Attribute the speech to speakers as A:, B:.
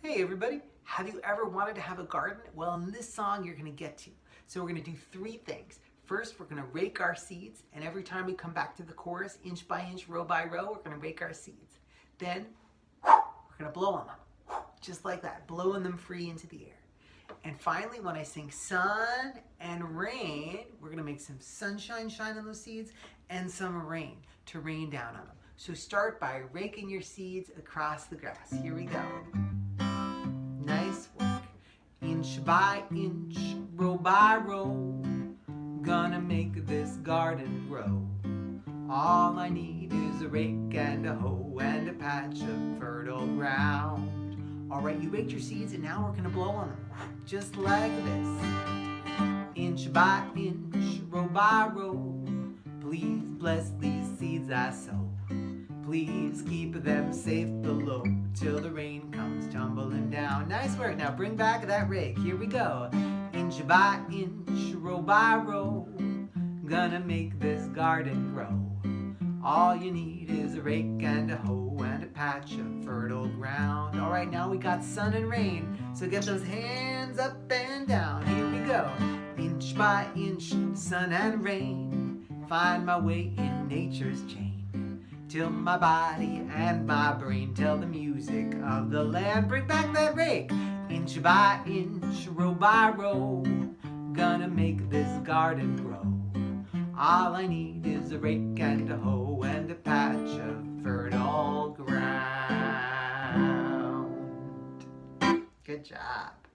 A: Hey everybody, have you ever wanted to have a garden? Well, in this song you're going to get to. So we're going to do three things. First, we're going to rake our seeds, and every time we come back to the chorus, inch by inch, row by row, we're going to rake our seeds. Then we're going to blow on them, just like that, blowing them free into the air. And finally, when I sing sun and rain, we're going to make some sunshine shine on those seeds and some rain to rain down on them. So start by raking your seeds across the grass. Here we go. Nice work. Inch by inch, row by row, gonna make this garden grow. All I need is a rake and a hoe and a patch of fertile ground. All right, you raked your seeds and now we're gonna blow on them, just like this. Inch by inch, row by row, please bless these seeds I sow. Please keep them safe below till the rain comes tumbling down. Nice work. Now bring back that rake. Here we go. Inch by inch, row by row, gonna make this garden grow. All you need is a rake and a hoe and a patch of fertile ground. All right, now we got sun and rain, so get those hands up and down. Here we go. Inch by inch, sun and rain, find my way in nature's chain, till my body and my brain tell the music of the land. Bring back that rake. Inch by inch, row by row, gonna make this garden grow. All I need is a rake and a hoe and a patch of fertile ground. Good job.